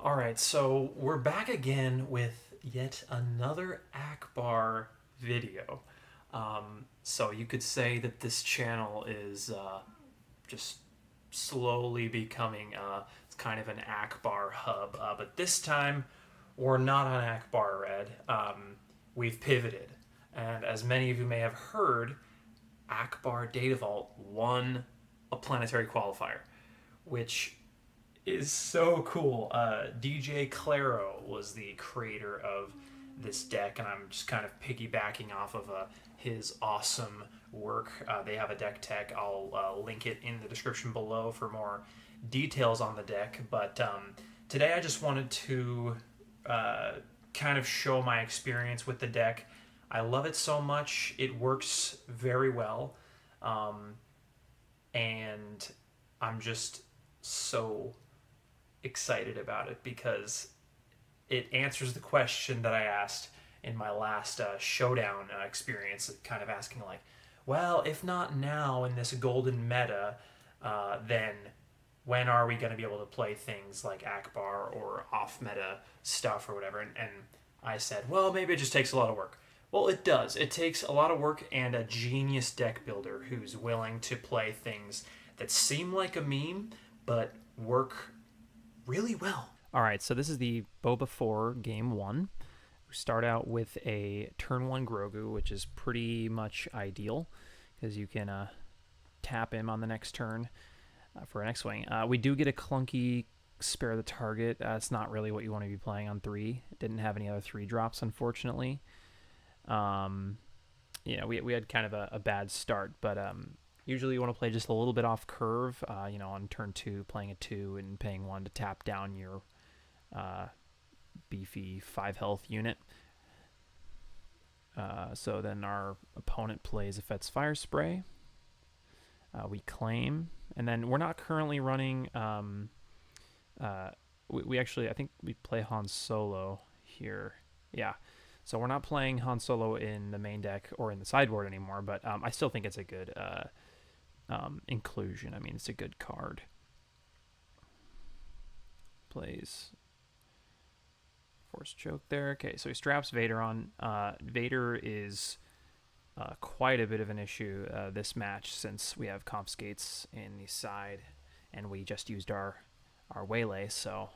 All right, so we're back again with yet another Ackbar video. So you could say that this channel is just slowly becoming it's kind of an Ackbar hub. But this time, we're not on Ackbar Red. We've pivoted. And as many of you may have heard, Ackbar Data Vault won a planetary qualifier, which is so cool. DJclero was the creator of this deck, and I'm just kind of piggybacking off of his awesome work. They have a deck tech. I'll link it in the description below for more details on the deck. But today I just wanted to kind of show my experience with the deck. I love it so much. It works very well. And I'm just so excited about it because it answers the question that I asked in my last showdown experience, kind of asking like, well, if not now in this golden meta, then when are we going to be able to play things like Ackbar or off meta stuff or whatever? And I said, well, maybe it just takes a lot of work. Well, it does. It takes a lot of work and a genius deck builder who's willing to play things that seem like a meme but work really well. All right, so this is the Boba 4 Game 1. We start out with a turn 1 Grogu, which is pretty much ideal because you can tap him on the next turn for an X-Wing. We do get a clunky spare the target. It's not really what you want to be playing on 3. It didn't have any other 3 drops, unfortunately. We had kind of a bad start, but usually you want to play just a little bit off curve, on turn 2, playing a 2 and paying 1 to tap down your beefy 5 health unit. So then our opponent plays a Fett's Fire Spray. We claim, and then we're not currently running, we actually, I think we play Han Solo here. Yeah. So we're not playing Han Solo in the main deck or in the sideboard anymore, but I still think it's a good inclusion. I mean, it's a good card. Plays Force Choke there. Okay, so he straps Vader on. Vader is quite a bit of an issue this match since we have Confiscates in the side and we just used our Waylay, so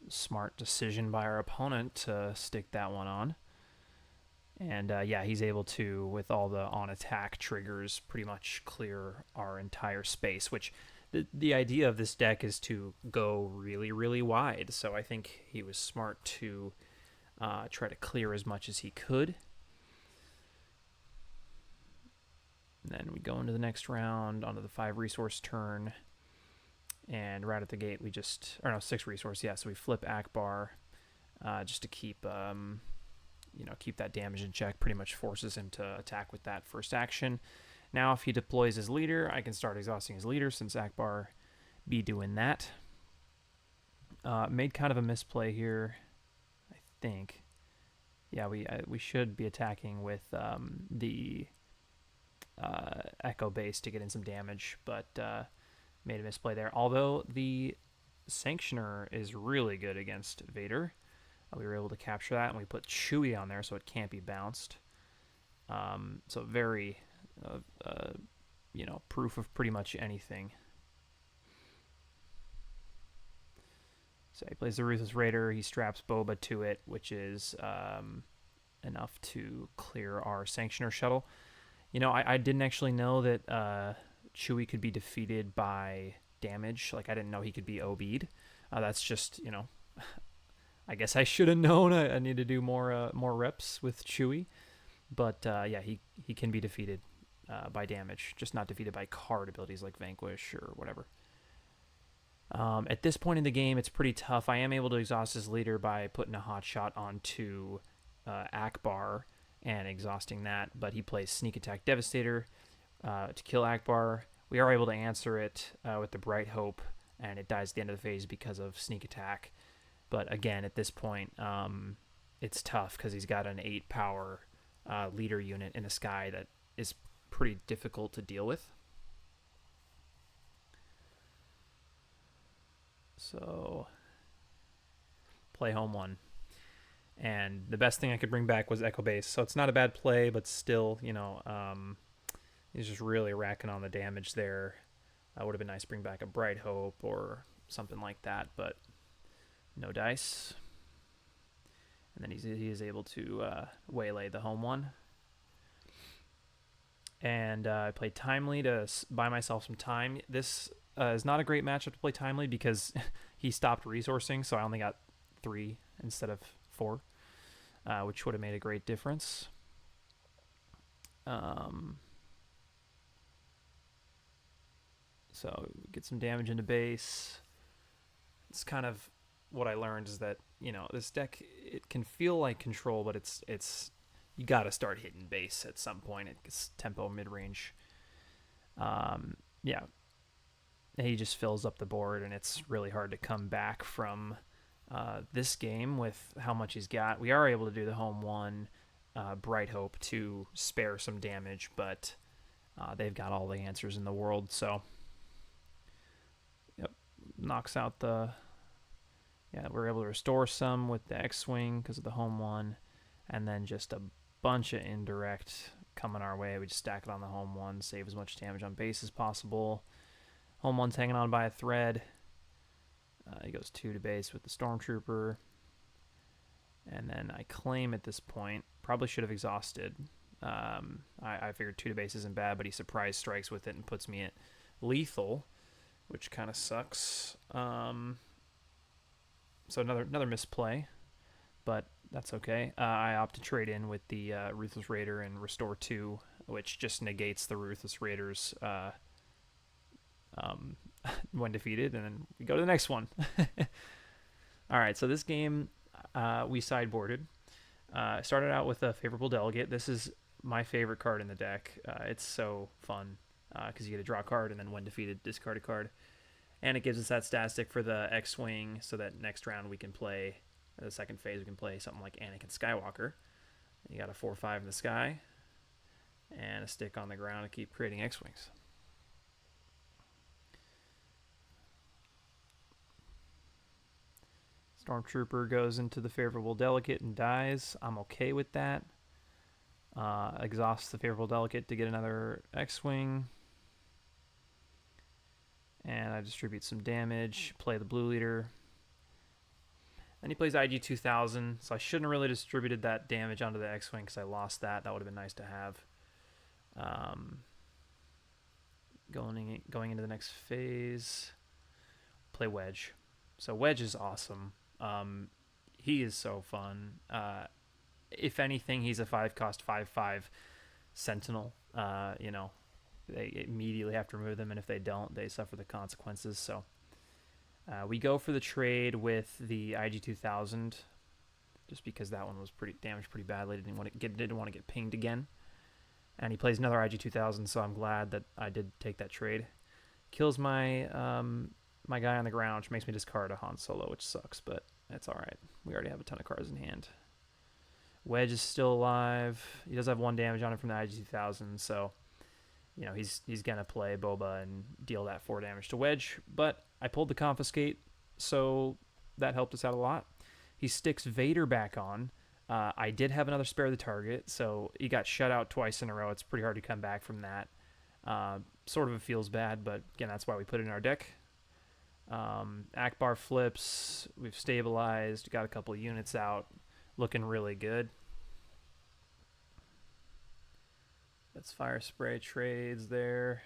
smart decision by our opponent to stick that one on. And yeah, he's able to, with all the on-attack triggers, pretty much clear our entire space, which the idea of this deck is to go really, really wide. So I think he was smart to try to clear as much as he could. And then we go into the next round, onto the 5 resource turn. And right at the gate, we just, or no, 6 resource, yeah. So we flip Ackbar just to keep, keep that damage in check. Pretty much forces him to attack with that first action. Now, if he deploys his leader, I can start exhausting his leader since Ackbar be doing that. Made kind of a misplay here, I think. Yeah, we should be attacking with the Echo base to get in some damage, but made a misplay there. Although the Sanctioner is really good against Vader. We were able to capture that, and we put Chewie on there so it can't be bounced. So very, proof of pretty much anything. So he plays the Ruthless Raider. He straps Boba to it, which is enough to clear our Sanctioner shuttle. I didn't actually know that Chewie could be defeated by damage. Like, I didn't know he could be OB'd. That's just, I guess I should have known. I need to do more reps with Chewie. But, yeah, he can be defeated by damage, just not defeated by card abilities like Vanquish or whatever. At this point in the game, it's pretty tough. I am able to exhaust his leader by putting a hot shot onto Ackbar and exhausting that, but he plays Sneak Attack Devastator to kill Ackbar. We are able to answer it with the Bright Hope, and it dies at the end of the phase because of Sneak Attack. But again, at this point, it's tough because he's got an 8-power leader unit in the sky that is pretty difficult to deal with. So play home one. And the best thing I could bring back was Echo Base. So it's not a bad play, but still, you know, he's just really racking on the damage there. Would have been nice to bring back a Bright Hope or something like that, but no dice. And then he is able to waylay the home one. And I played Timely to buy myself some time. This is not a great matchup to play Timely because he stopped resourcing, so I only got 3 instead of 4, which would have made a great difference. So get some damage into base. It's kind of what I learned is that, you know, this deck, it can feel like control, but it's you got to start hitting base at some point. It's tempo mid-range. Yeah. He just fills up the board, and it's really hard to come back from this game with how much he's got. We are able to do the home one, Bright Hope, to spare some damage, but they've got all the answers in the world, so yep, knocks out the... Yeah, we're able to restore some with the X-Wing because of the home one, and then just a bunch of indirect coming our way. We just stack it on the home one, save as much damage on base as possible. Home one's hanging on by a thread. He goes 2 to base with the Stormtrooper. And then I claim at this point, probably should have exhausted. I figured 2 to base isn't bad, but he surprise strikes with it and puts me at lethal, which kind of sucks. So another misplay, but that's okay. I opt to trade in with the Ruthless Raider and restore 2, which just negates the Ruthless Raiders when defeated, and then we go to the next one. All right, so this game we sideboarded. Started out with a favorable delegate. This is my favorite card in the deck. It's so fun because you get to draw a card and then when defeated, discard a card. And it gives us that statistic for the X-Wing so that next round we can play, the second phase, we can play something like Anakin Skywalker. You got a 4/5 in the sky and a stick on the ground to keep creating X-Wings. Stormtrooper goes into the favorable delegate and dies. I'm okay with that. Exhausts the favorable delegate to get another X-Wing. And I distribute some damage, play the blue leader. Then he plays IG 2000, so I shouldn't have really distributed that damage onto the X-Wing because I lost that. That would have been nice to have. Going into the next phase, play Wedge. So Wedge is awesome. He is so fun. If anything, he's a 5-cost 5/5 Sentinel. You know, they immediately have to remove them, and if they don't, they suffer the consequences. So we go for the trade with the IG 2000, just because that one was damaged pretty badly. Didn't want to get pinged again. And he plays another IG 2000, so I'm glad that I did take that trade. Kills my my guy on the ground, which makes me discard a Han Solo, which sucks, but that's all right. We already have a ton of cards in hand. Wedge is still alive. He does have 1 damage on him from the IG 2000, so you know he's gonna play Boba and deal that 4 damage to Wedge. But I pulled the Confiscate, so that helped us out a lot. He sticks Vader back on. I did have another spare the target, so he got shut out twice in a row. It's pretty hard to come back from that. Sort of it feels bad, but again, that's why we put it in our deck. Ackbar flips. We've stabilized. Got a couple of units out. Looking really good. That's Fire Spray trades there.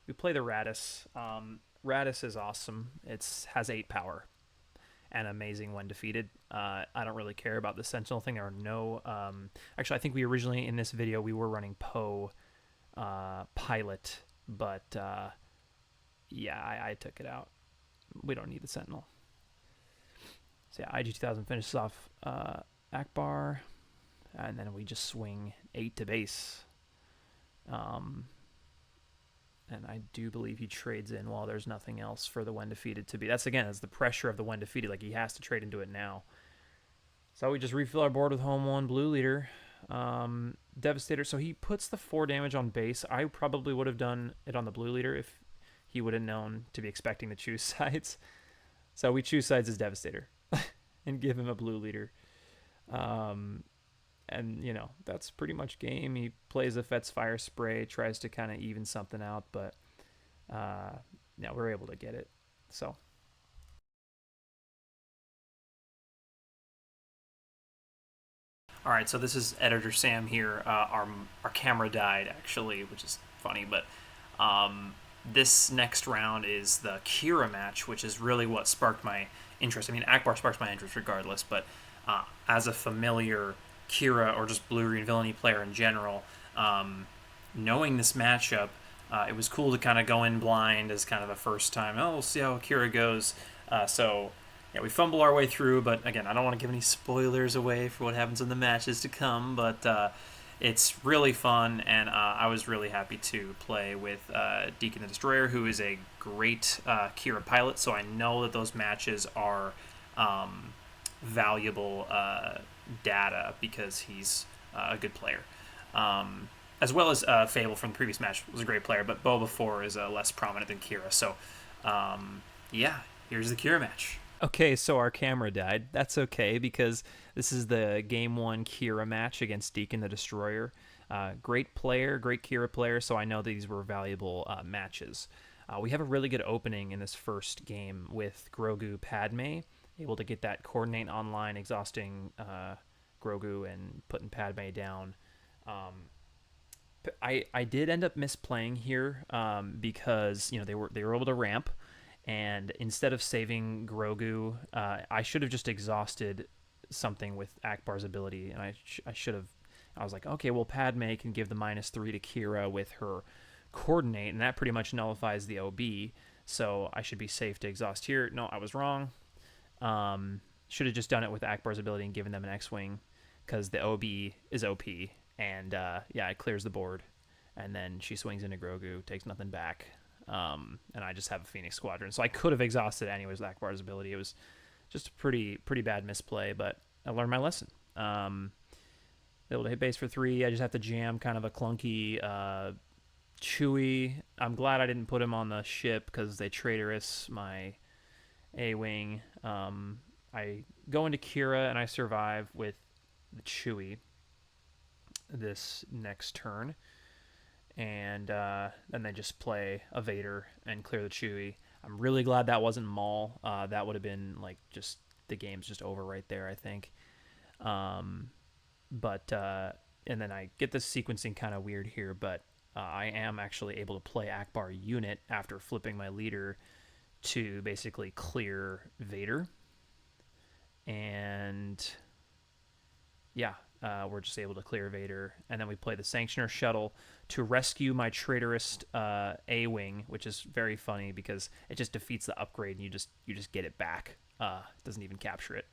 We play the Radis. Radis is awesome. It has 8 power and amazing when defeated. I don't really care about the Sentinel thing. There are no... actually, I think we originally, in this video, we were running Poe Pilot, but yeah, I took it out. We don't need the Sentinel. So yeah, IG 2000 finishes off Ackbar, and then we just swing 8 to base. And I do believe he trades in while there's nothing else for the when defeated to be. That's the pressure of the when defeated. Like, he has to trade into it now. So we just refill our board with home 1 blue leader. Devastator. So he puts the 4 damage on base. I probably would have done it on the blue leader if he would have known to be expecting to choose sides. So we choose sides as Devastator. and give him a blue leader. Um, and that's pretty much game. He plays a Fet's Fire Spray, tries to kind of even something out, but uh, yeah, we're able to get it. So all right, so this is Editor Sam here. Our camera died actually, which is funny, but this next round is the Kira match, which is really what sparked my interest. I mean, Ackbar sparks my interest regardless, but as a familiar Kira or just blue green villainy player in general, knowing this matchup, it was cool to kind of go in blind as kind of the first time. Oh, we'll see how Kira goes. So yeah, we fumble our way through, but again, I don't want to give any spoilers away for what happens in the matches to come, but it's really fun, and I was really happy to play with Deacon the Destroyer, who is a great Kira pilot, so I know that those matches are valuable data because he's a good player. As well as Fable from the previous match was a great player, but Boba 4 is less prominent than Kira, so yeah, here's the Kira match. Okay, so our camera died. That's okay because this is the Game 1 Kira match against Deacon the Destroyer. Great player, great Kira player, so I know these were valuable matches. We have a really good opening in this first game with Grogu Padme, able to get that coordinate online, exhausting Grogu and putting Padme down. I did end up misplaying here because they were able to ramp, and instead of saving Grogu, I should have just exhausted something with Ackbar's ability, and I should have. I was like, okay, well, Padme can give the -3 to Kira with her coordinate, and that pretty much nullifies the OB, so I should be safe to exhaust here. No, I was wrong. Should have just done it with Ackbar's ability and given them an X-Wing, because the OB is OP, and yeah, it clears the board, and then she swings into Grogu, takes nothing back, and I just have a Phoenix Squadron. So I could have exhausted it anyways with Ackbar's ability. It was just a pretty bad misplay, but I learned my lesson. Able to hit base for 3. I just have to jam kind of a clunky Chewie. I'm glad I didn't put him on the ship because they traitorous my A-Wing. I go into Kira and I survive with the Chewie this next turn, and then they just play a Vader and clear the Chewie. I'm really glad that wasn't Maul. That would have been like just the game's just over right there, I think. But and then I get this sequencing kind of weird here, but I am actually able to play Ackbar unit after flipping my leader to basically clear Vader. And yeah, we're just able to clear Vader, and then we play the Sanctioner shuttle to rescue my traitorous A-Wing, which is very funny because it just defeats the upgrade, and you just get it back. It doesn't even capture it.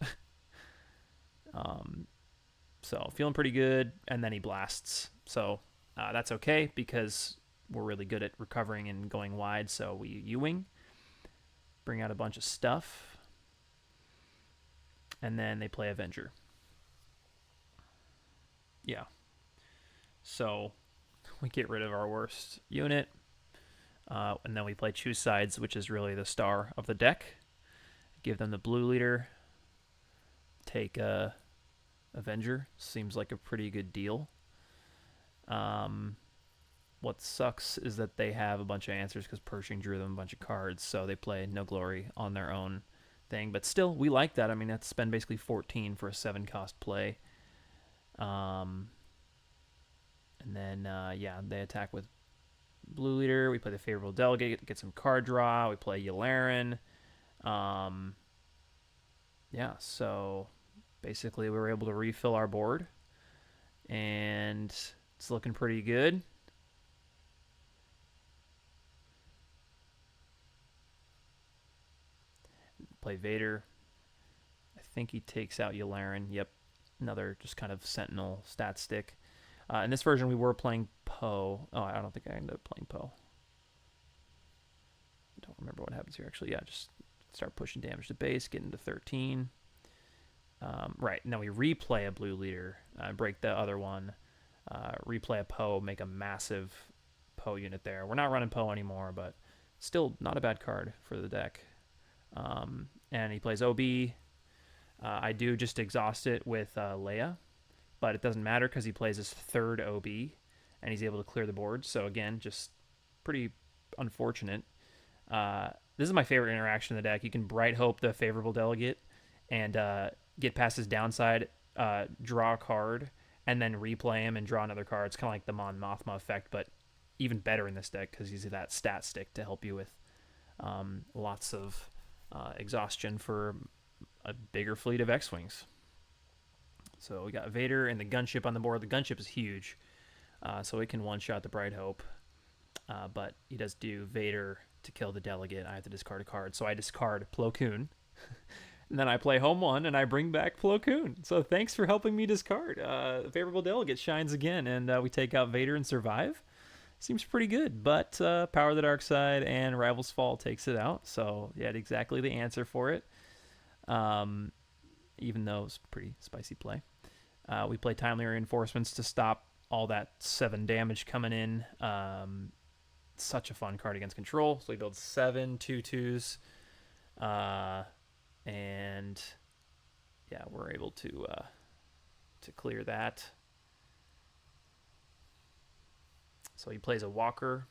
So feeling pretty good, and then he blasts. So that's okay because we're really good at recovering and going wide. So we U-wing, bring out a bunch of stuff, and then they play Avenger. Yeah. So we get rid of our worst unit, and then we play Choose Sides, which is really the star of the deck. Give them the blue leader. Take Avenger. Seems like a pretty good deal. What sucks is that they have a bunch of answers because Pershing drew them a bunch of cards, so they play No Glory on their own thing. But still, we like that. I mean, that's spend basically 14 for a 7-cost play. And then, yeah, they attack with blue leader. We play the favorable delegate, get some card draw. We play Yularen. Yeah, so basically we were able to refill our board, and it's looking pretty good. Play Vader. I think he takes out Yularen. Yep, another just kind of Sentinel stat stick. In this version, we were playing Poe. Oh, I don't think I ended up playing Poe. I don't remember what happens here, actually. Yeah, just start pushing damage to base, get into 13. Right, now we replay a blue leader, break the other one, replay a Poe, make a massive Poe unit there. We're not running Poe anymore, but still not a bad card for the deck. And he plays OB. I do just exhaust it with Leia, but it doesn't matter because he plays his third OB, and he's able to clear the board. So again, just pretty unfortunate. This is my favorite interaction in the deck. You can Bright Hope the favorable delegate and get past his downside, draw a card, and then replay him and draw another card. It's kind of like the Mon Mothma effect, but even better in this deck because he's that stat stick to help you with lots of exhaustion for a bigger fleet of X-Wings. So we got Vader and the gunship on the board. The gunship is huge, so it can one-shot the Bright Hope, but he does do Vader to kill the delegate. I have to discard a card, so I discard Plo Koon. And then I play home one, and I bring back Plo Koon. So thanks for helping me discard. Favorable delegate shines again, and we take out Vader and survive. Seems pretty good, but Power of the Dark Side and Rival's Fall takes it out. So you had exactly the answer for it, even though it was a pretty spicy play. We play Timely Reinforcements to stop all that 7 damage coming in. Such a fun card against control. So we build 7 2/2s. And yeah, we're able to clear that. So he plays a Walker,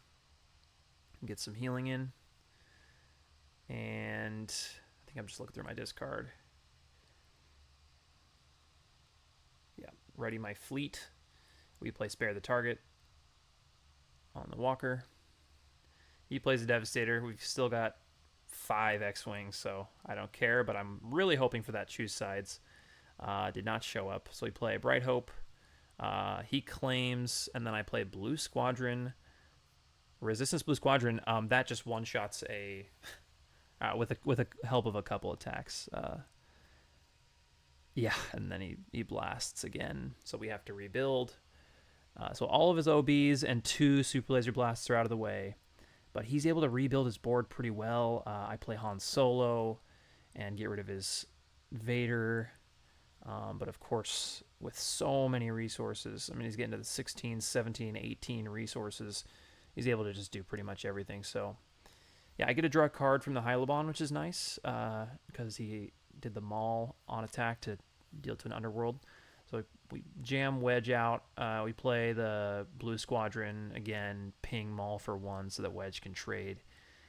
gets some healing in, and I think I'm just looking through my discard. Yeah, ready my fleet. We play Spare the Target on the Walker. He plays a Devastator. We've still got 5 X-Wings, so I don't care, but I'm really hoping for that choose sides. Did not show up, so we play Bright Hope. He claims, and then I play Blue Squadron. Resistance Blue Squadron, that just one-shots a... with the help of a couple attacks. Yeah, and then he blasts again, so we have to rebuild. So all of his OBs and 2 Super Laser Blasts are out of the way. But he's able to rebuild his board pretty well. I play Han Solo and get rid of his Vader. But of course, with so many resources, I mean, he's getting to the 16, 17, 18 resources. He's able to just do pretty much everything. So, yeah, I get to draw a card from the Hylabon, which is nice because he did the Maul on attack to deal to an Underworld. So we jam Wedge out. We play the Blue Squadron again, ping Maul for 1 so that Wedge can trade.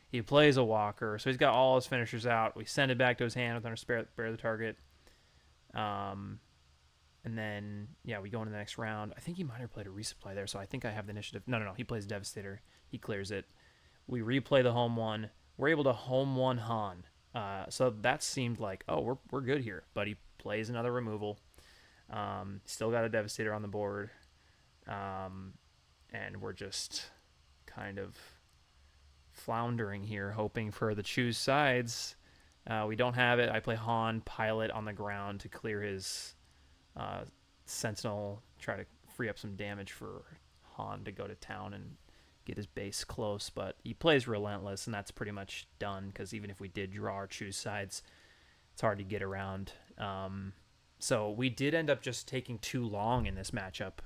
He plays a Walker, so he's got all his finishers out. We send it back to his hand with our Spare the Target. And then, yeah, we go into the next round. I think he might have played a resupply there, so I think I have the initiative. No. He plays Devastator. He clears it. We replay the home one. We're able to home one Han. So that seemed like, oh, we're good here. But he plays another removal. Still got a Devastator on the board. And we're just kind of floundering here, hoping for the choose sides. We don't have it. I play Han Pilot on the ground to clear his Sentinel, try to free up some damage for Han to go to town and get his base close. But he plays Relentless, and that's pretty much done, because even if we did draw or choose sides, it's hard to get around. So we did end up just taking too long in this matchup.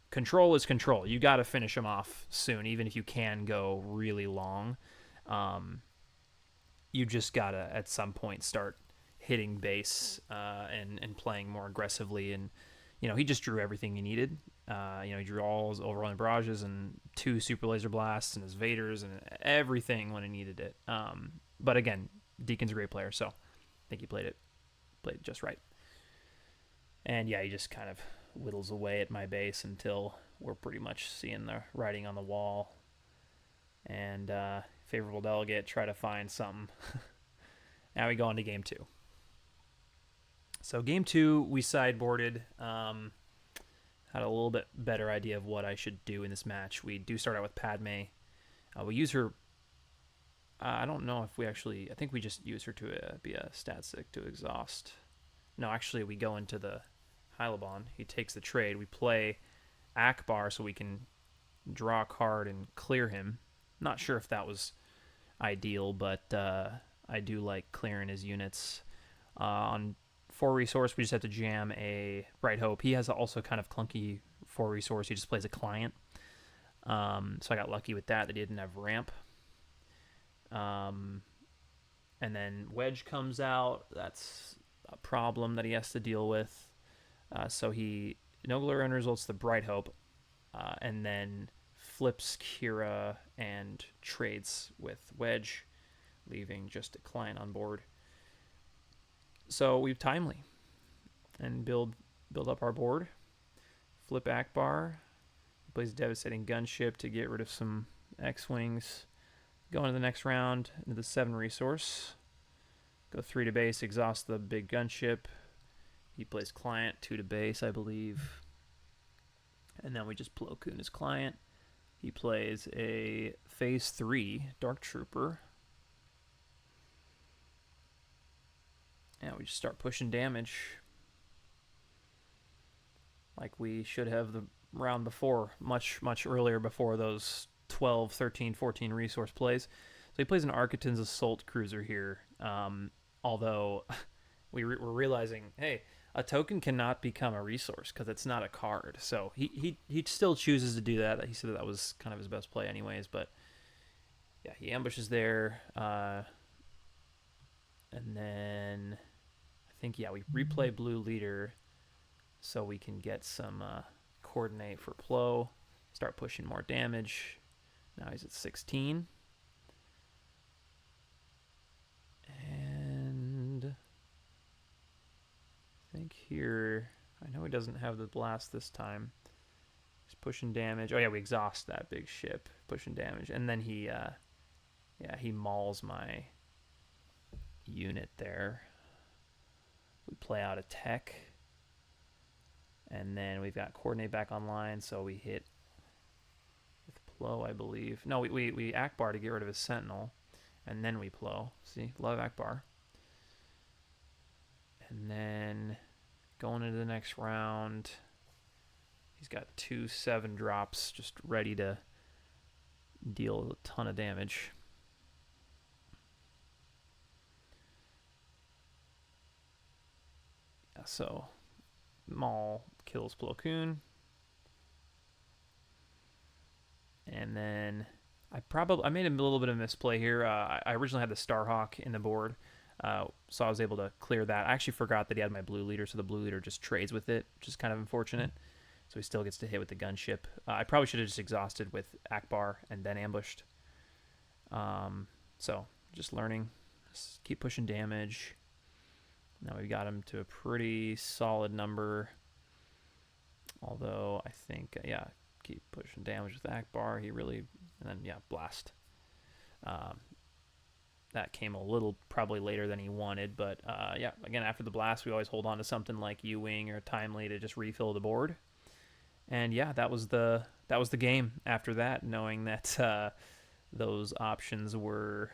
Control is control. You got to finish him off soon, even if you can go really long. You just got to, at some point, start hitting base and playing more aggressively. And, he just drew everything he needed. He drew all his Overwhelming Barrages and 2 Super Laser Blasts and his Vaders and everything when he needed it. But again, Deacon's a great player, so I think he played it just right. And yeah, he just kind of whittles away at my base until we're pretty much seeing the writing on the wall. And favorable delegate, try to find something. Now we go into game 2. So game 2, we sideboarded. Had a little bit better idea of what I should do in this match. We do start out with Padme. We use her... I don't know if we actually... I think we just use her to be a stat stick to exhaust. No, actually, we go into the Hylabon. He takes the trade. We play Ackbar so we can draw a card and clear him. Not sure if that was ideal, but I do like clearing his units. On 4 resource, we just have to jam a Bright Hope. He has also kind of clunky 4 resource. He just plays a client. So I got lucky with that. He didn't have ramp. And then Wedge comes out. That's a problem that he has to deal with. So he no glory end results the Bright Hope, and then flips Kira and trades with Wedge, leaving just a client on board. So we timely and build up our board. Flip Ackbar. He plays Devastating Gunship to get rid of some X-Wings. Go into the next round into the 7 resource. Go 3 to base, exhaust the big gunship. He plays client, 2 to base, I believe. And then we just Plo Koon his client. He plays a phase 3 Dark Trooper. And we just start pushing damage. Like we should have the round before, much earlier before those 12, 13, 14 resource plays. So he plays an Architon's Assault Cruiser here. Although we're realizing, hey, a token cannot become a resource because it's not a card. So he still chooses to do that. He said that was kind of his best play anyways. But yeah, he ambushes there. And then I think, yeah, we replay Blue Leader so we can get some coordinate for Plo. Start pushing more damage. Now he's at 16. And I think here, I know he doesn't have the blast this time. He's pushing damage. Oh yeah, we exhaust that big ship, pushing damage. And then he mauls my unit there. We play out a tech. And then we've got coordinate back online, so we hit with Plo, I believe. No, we Ackbar to get rid of his Sentinel, and then we Plo. See, love Ackbar. And then going into the next round, he's got 2 7 drops just ready to deal a ton of damage. Yeah, so Maul kills Plo Koon. And then I made a little bit of misplay here. I originally had the Starhawk in the board, so I was able to clear that. I actually forgot that he had my Blue Leader, so the Blue Leader just trades with it, which is kind of unfortunate. So he still gets to hit with the gunship. I probably should have just exhausted with Ackbar and then ambushed. So just learning, just keep pushing damage. Now we've got him to a pretty solid number. Although I think, yeah, keep pushing damage with Ackbar. He really, and then, yeah, blast. That came a little probably later than he wanted. But, yeah, again, after the blast, we always hold on to something like U-Wing or Timely to just refill the board. And, yeah, that was the game after that, knowing that those options were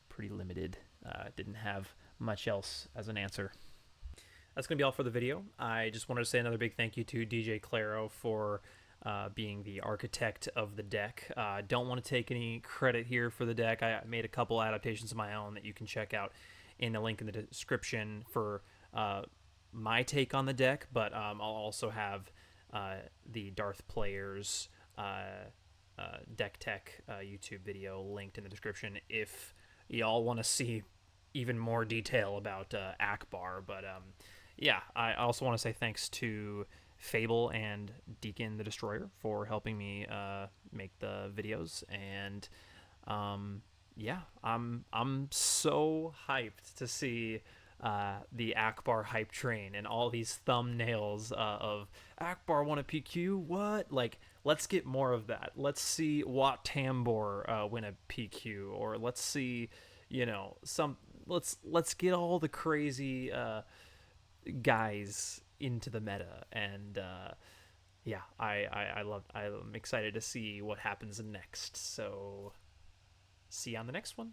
pretty limited. Didn't have much else as an answer. That's going to be all for the video. I just wanted to say another big thank you to DJclero for being the architect of the deck. Don't want to take any credit here for the deck. I made a couple adaptations of my own that you can check out in the link in the description for my take on the deck, but I'll also have the Darth Players Deck Tech YouTube video linked in the description if y'all want to see even more detail about Ackbar. But yeah, I also want to say thanks to Fable and Deacon the Destroyer for helping me make the videos. And yeah, I'm so hyped to see the Ackbar hype train and all these thumbnails of Ackbar won a PQ. What? Like, let's get more of that. Let's see Wat Tambor win a PQ, or let's see, you know, let's get all the crazy guys into the meta. And yeah, I'm excited to see what happens next. So see you on the next one.